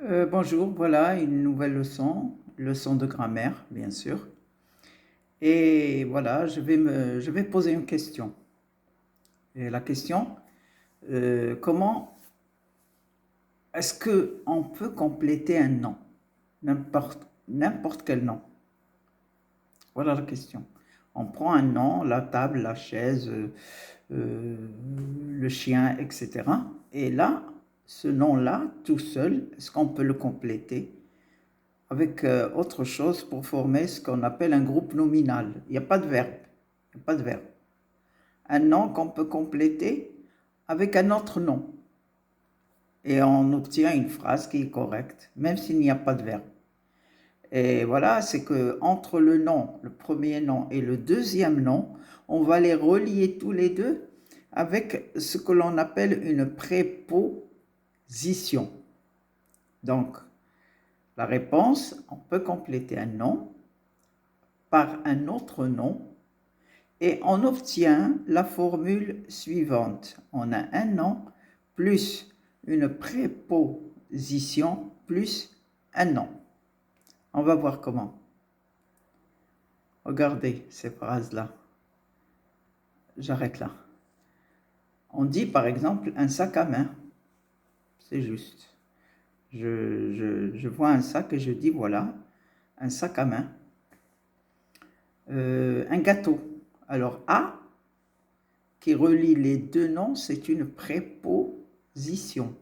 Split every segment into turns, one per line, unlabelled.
Bonjour, voilà une nouvelle leçon de grammaire, bien sûr. Et voilà, je vais poser une question. Et la question, comment est-ce que on peut compléter un nom, n'importe quel nom? Voilà la question. On prend un nom, la table, la chaise, euh, le chien, etc. Et là, ce nom-là, tout seul, est-ce qu'on peut le compléter avec autre chose pour former ce qu'on appelle un groupe nominal? Il n'y a pas de verbe. Il n'y a pas de verbe. Un nom qu'on peut compléter avec un autre nom. Et on obtient une phrase qui est correcte, même s'il n'y a pas de verbe. Et voilà, c'est que entre le nom, le premier nom et le deuxième nom, on va les relier tous les deux avec ce que l'on appelle une préposition. Donc, la réponse, on peut compléter un nom par un autre nom et on obtient la formule suivante. On a un nom plus une préposition plus un nom. On va voir comment. Regardez ces phrases-là. J'arrête là. On dit par exemple un sac à main. C'est juste. Je vois un sac et je dis voilà, un sac à main. Un gâteau. Alors A, qui relie les deux noms, c'est une préposition.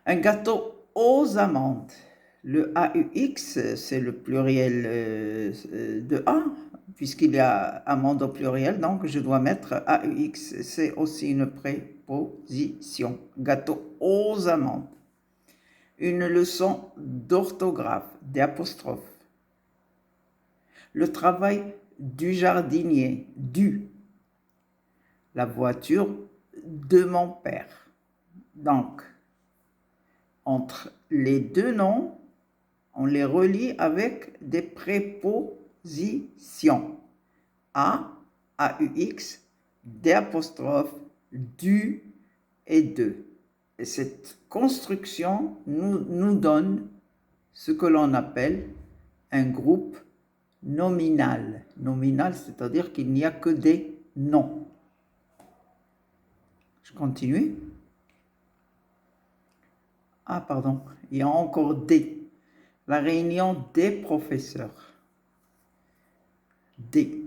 Un gâteau aux amandes. Le AUX, c'est le pluriel de A, puisqu'il y a amande au pluriel, donc je dois mettre AUX. C'est aussi une préposition. Gâteau aux amandes. Une leçon d'orthographe, d'apostrophe. Le travail du jardinier, du. La voiture de mon père. Donc, entre les deux noms, on les relie avec des prépositions. A, AUX, des apostrophes, du et de. Et cette construction nous donne ce que l'on appelle un groupe nominal. Nominal, c'est-à-dire qu'il n'y a que des noms. Je continue. Ah, pardon, il y a encore des. La réunion des professeurs. Des.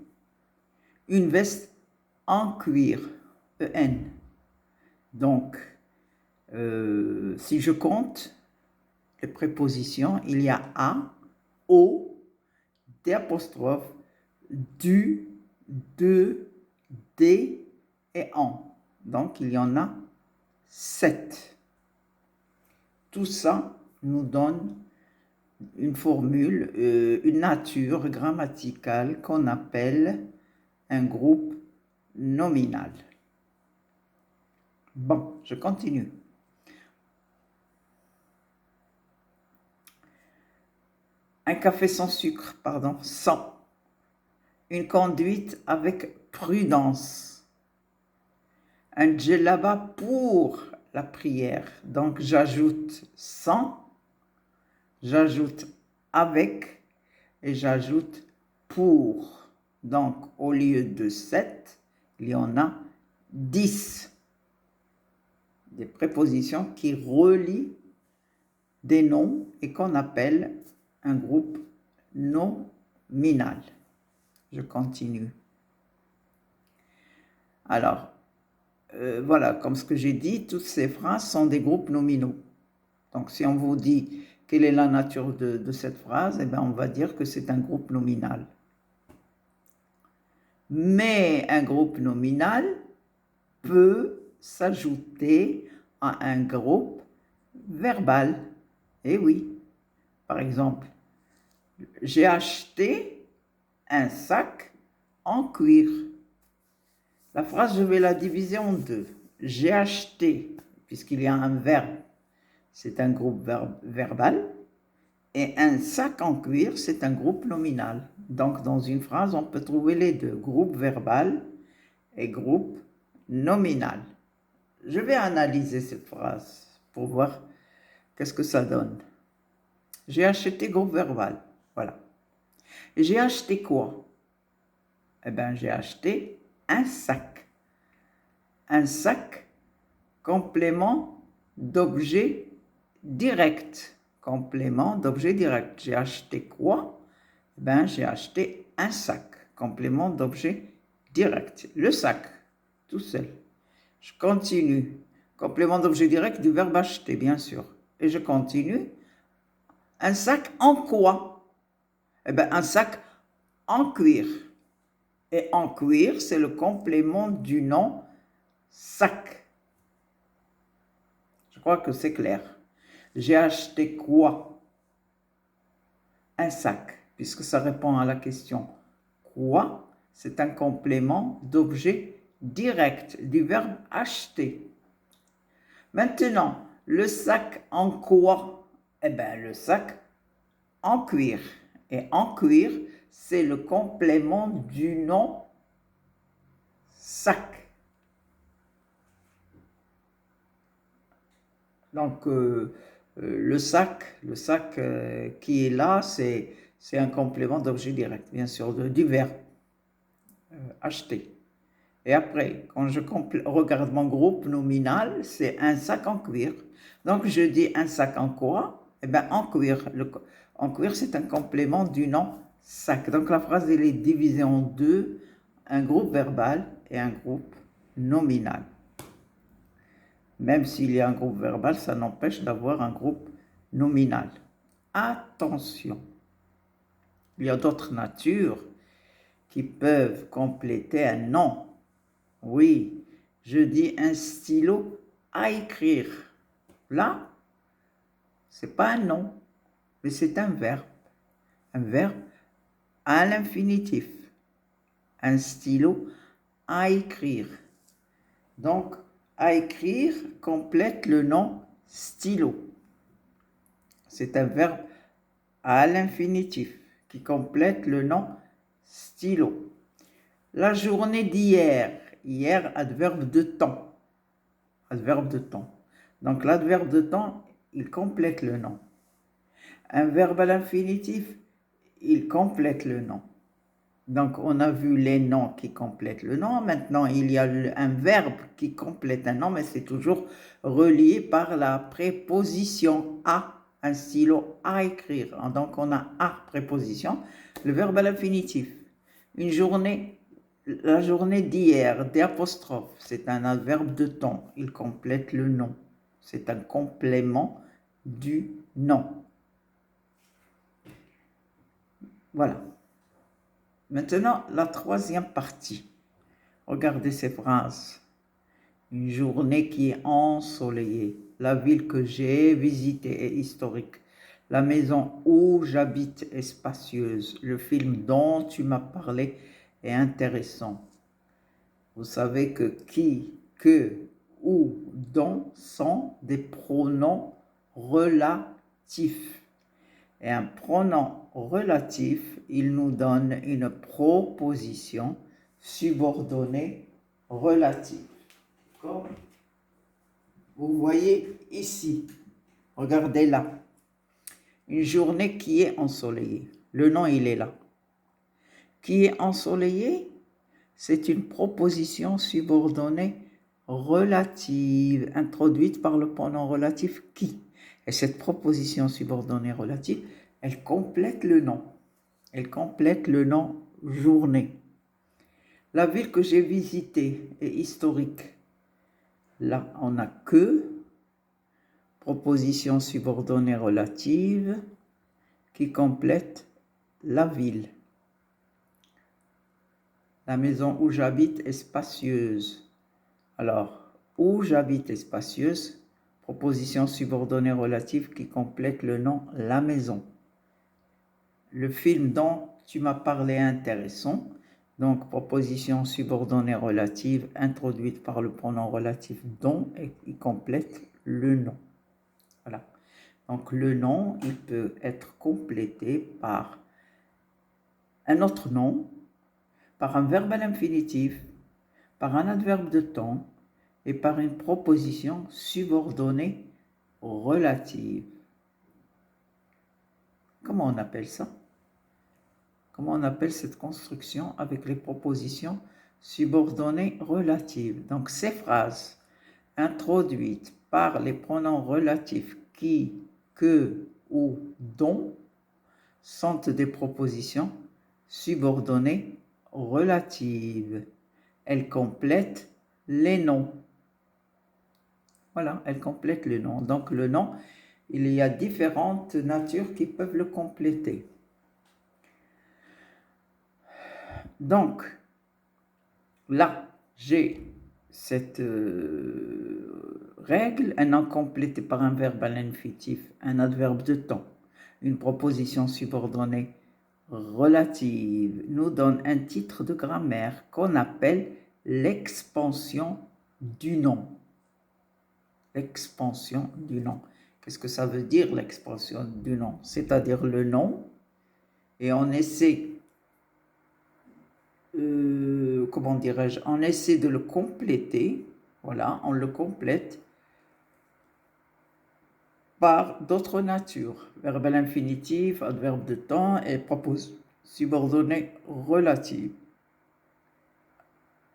Une veste en cuir. EN. Donc, si je compte les prépositions, il y a A, O, des apostrophes, du, de, des et en. Donc, il y en a 7. Tout ça nous donne une formule, une nature grammaticale qu'on appelle un groupe nominal. Bon, je continue. Un café sans sucre, pardon, sans. Une conduite avec prudence. Un djellaba pour la prière. Donc j'ajoute sans, j'ajoute avec et j'ajoute pour. Donc au lieu de 7, il y en a 10. Des prépositions qui relient des noms et qu'on appelle un groupe nominal. Je continue. Alors, voilà, comme ce que j'ai dit, toutes ces phrases sont des groupes nominaux. Donc, si on vous dit quelle est la nature de cette phrase, eh bien, on va dire que c'est un groupe nominal. Mais un groupe nominal peut s'ajouter à un groupe verbal. Eh oui, par exemple, j'ai acheté un sac en cuir. La phrase, je vais la diviser en deux. J'ai acheté, puisqu'il y a un verbe, c'est un groupe verbal, et un sac en cuir, c'est un groupe nominal. Donc, dans une phrase, on peut trouver les deux, groupe verbal et groupe nominal. Je vais analyser cette phrase pour voir Qu'est-ce que ça donne? J'ai acheté groupe verbal. Voilà. Et j'ai acheté quoi? Eh bien, j'ai acheté un sac. Un sac, complément d'objet direct. Complément d'objet direct. J'ai acheté quoi? Eh bien, j'ai acheté un sac. Complément d'objet direct. Le sac, tout seul. Je continue. Complément d'objet direct du verbe acheter, bien sûr. Et je continue. Un sac en quoi? Eh bien, un sac en cuir. Et en cuir, c'est le complément du nom sac. Je crois que c'est clair. J'ai acheté quoi? Un sac, puisque ça répond à la question quoi? C'est un complément d'objet direct du verbe acheter. Maintenant, le sac en quoi? Eh bien, le sac en cuir. Et en cuir, c'est le complément du nom sac. Donc, le sac qui est là, c'est un complément d'objet direct, bien sûr, du verbe acheter. Et après, quand je regarde mon groupe nominal, c'est un sac en cuir. Donc, je dis un sac en quoi? Eh bien, en cuir. En cuir, c'est un complément du nom sac. Donc, la phrase, elle est divisée en deux, un groupe verbal et un groupe nominal. Même s'il y a un groupe verbal, ça n'empêche d'avoir un groupe nominal. Attention, il y a d'autres natures qui peuvent compléter un nom. Oui, je dis un stylo à écrire. Là, c'est pas un nom, mais c'est un verbe. Un verbe à l'infinitif. Un stylo à écrire. Donc, à écrire complète le nom stylo. C'est un verbe à l'infinitif qui complète le nom stylo. La journée d'hier. Hier, adverbe de temps. Adverbe de temps. Donc, l'adverbe de temps, il complète le nom. Un verbe à l'infinitif, il complète le nom. Donc, on a vu les noms qui complètent le nom. Maintenant, il y a un verbe qui complète un nom, mais c'est toujours relié par la préposition à. Un stylo à écrire. Donc, on a à préposition. Le verbe à l'infinitif. Une journée, la journée d'hier, d'apostrophe, c'est un adverbe de temps. Il complète le nom. C'est un complément du nom. Voilà. Maintenant, la troisième partie. Regardez ces phrases. Une journée qui est ensoleillée. La ville que j'ai visitée est historique. La maison où j'habite est spacieuse. Le film dont tu m'as parlé est intéressant. Vous savez que qui, que, ou, dont sont des pronoms relatifs. Et un pronom relatif, il nous donne une proposition subordonnée relative. Comme vous voyez ici, regardez là, une journée qui est ensoleillée. Le nom, il est là. Qui est ensoleillée, c'est une proposition subordonnée relative, introduite par le pronom relatif qui. Et cette proposition subordonnée relative, elle complète le nom. Elle complète le nom journée. La ville que j'ai visitée est historique. Là, on a que, proposition subordonnée relative, qui complète la ville. La maison où j'habite est spacieuse. Alors, où j'habite est spacieuse, proposition subordonnée relative qui complète le nom la maison. Le film dont tu m'as parlé est intéressant. Donc, proposition subordonnée relative introduite par le pronom relatif dont et qui complète le nom. Voilà. Donc, le nom, il peut être complété par un autre nom, par un verbe à l'infinitif, par un adverbe de temps et par une proposition subordonnée relative. Comment on appelle ça? Comment on appelle cette construction avec les propositions subordonnées relatives? Donc, ces phrases introduites par les pronoms relatifs qui, que ou dont sont des propositions subordonnées relatives. Elles complètent les noms. Voilà, elles complètent le nom. Donc le nom, il y a différentes natures qui peuvent le compléter. Donc, là, j'ai cette règle, un nom complété par un verbe à l'infinitif, un adverbe de temps, une proposition subordonnée relative nous donne un titre de grammaire qu'on appelle l'expansion du nom. L'expansion du nom. Qu'est-ce que ça veut dire l'expansion du nom? C'est-à-dire le nom, et on essaie, comment dirais-je, on essaie de le compléter, voilà, on le complète par d'autres natures, verbe à l'infinitif, adverbe de temps et proposition subordonnée relative.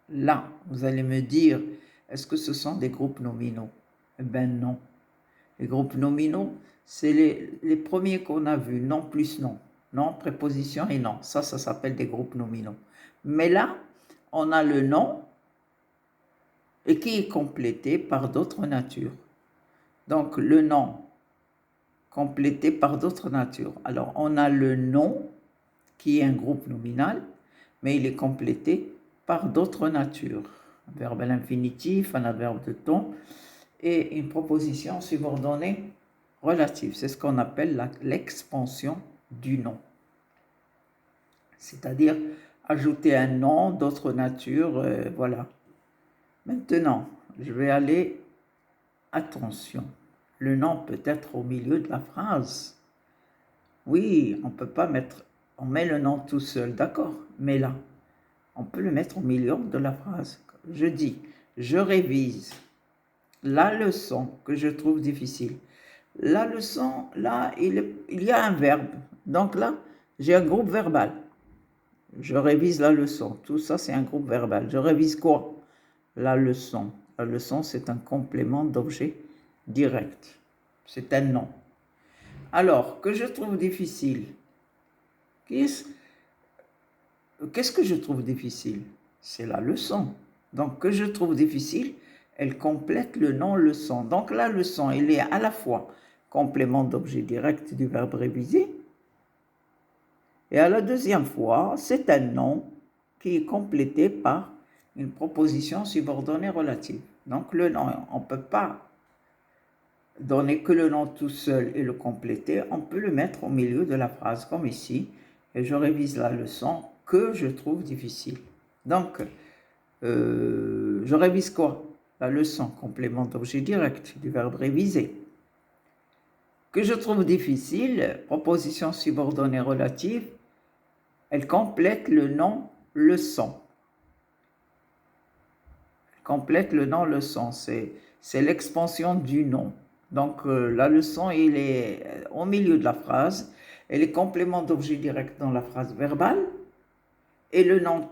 Là, vous allez me dire, est-ce que ce sont des groupes nominaux? Eh bien non. Les groupes nominaux, c'est les premiers qu'on a vus, non plus non. Non, préposition et non. Ça s'appelle des groupes nominaux. Mais là, on a le nom et qui est complété par d'autres natures. Donc, le nom complété par d'autres natures. Alors, on a le nom qui est un groupe nominal, mais il est complété par d'autres natures. Un verbe à l'infinitif, un adverbe de temps et une proposition subordonnée relative. C'est ce qu'on appelle l'expansion du nom. C'est-à-dire ajouter un nom d'autre nature, voilà. Maintenant, je vais aller, attention, le nom peut être au milieu de la phrase. Oui, on ne peut pas mettre, on met le nom tout seul, d'accord, mais là, on peut le mettre au milieu de la phrase. Je dis, je révise la leçon que je trouve difficile. La leçon, là, il y a un verbe. Donc là, j'ai un groupe verbal. Je révise la leçon. Tout ça, c'est un groupe verbal. Je révise quoi? La leçon. La leçon, c'est un complément d'objet direct. C'est un nom. Alors, que je trouve difficile. Qu'est-ce que je trouve difficile? C'est la leçon. Donc, que je trouve difficile, elle complète le nom leçon. Donc, la leçon, elle est à la fois complément d'objet direct du verbe réviser, et à la deuxième fois, c'est un nom qui est complété par une proposition subordonnée relative. Donc, le nom, on ne peut pas donner que le nom tout seul et le compléter, on peut le mettre au milieu de la phrase, comme ici, et je révise la leçon que je trouve difficile. Donc, je révise quoi? La leçon, complément d'objet direct du verbe réviser. Que je trouve difficile, proposition subordonnée relative, elle complète le nom leçon. Elle complète le nom leçon, c'est l'expansion du nom. Donc la leçon, il est au milieu de la phrase, elle est complément d'objet direct dans la phrase verbale, et le nom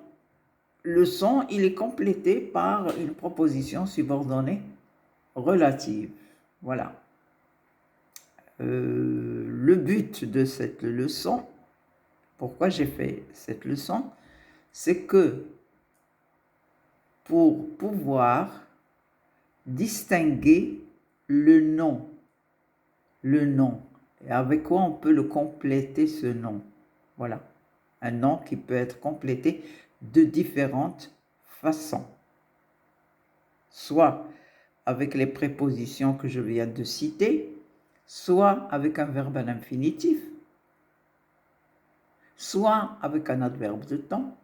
leçon, il est complété par une proposition subordonnée relative. Voilà. Le but de cette leçon, pourquoi j'ai fait cette leçon, c'est que pour pouvoir distinguer le nom, et avec quoi on peut le compléter ce nom. Voilà, un nom qui peut être complété de différentes façons. Soit avec les prépositions que je viens de citer, soit avec un verbe à l'infinitif, soit avec un adverbe de temps,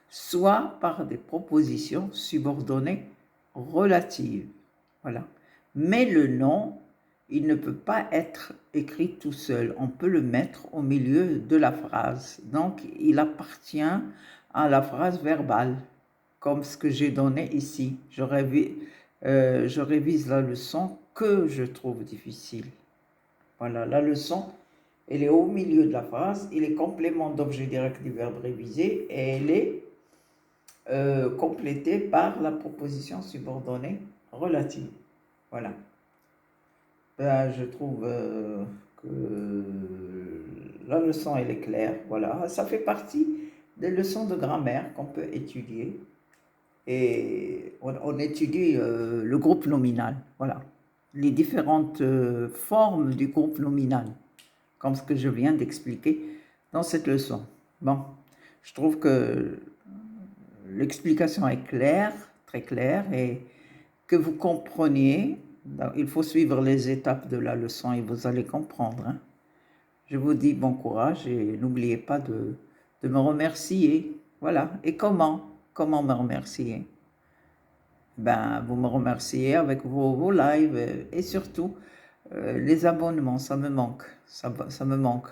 soit par des propositions subordonnées relatives. Voilà. Mais le nom, il ne peut pas être écrit tout seul. On peut le mettre au milieu de la phrase. Donc, il appartient à la phrase verbale, comme ce que j'ai donné ici. Je révise la leçon que je trouve difficile. Voilà, la leçon, elle est au milieu de la phrase, il est complément d'objet direct du verbe révisé et elle est complétée par la proposition subordonnée relative. Voilà. Ben, je trouve que la leçon, elle est claire. Voilà, ça fait partie des leçons de grammaire qu'on peut étudier. Et on étudie le groupe nominal. Voilà, les différentes formes du groupe nominal, comme ce que je viens d'expliquer dans cette leçon. Bon, je trouve que l'explication est claire, très claire, et que vous compreniez. Il faut suivre les étapes de la leçon et vous allez comprendre. Hein. Je vous dis bon courage et n'oubliez pas de me remercier. Voilà. Et comment? Comment me remercier? Ben, vous me remerciez avec vos lives et surtout les abonnements, ça me manque. Ça me manque.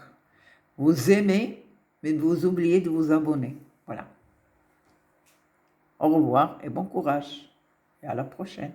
Vous aimez, mais vous oubliez de vous abonner. Voilà. Au revoir et bon courage. Et à la prochaine.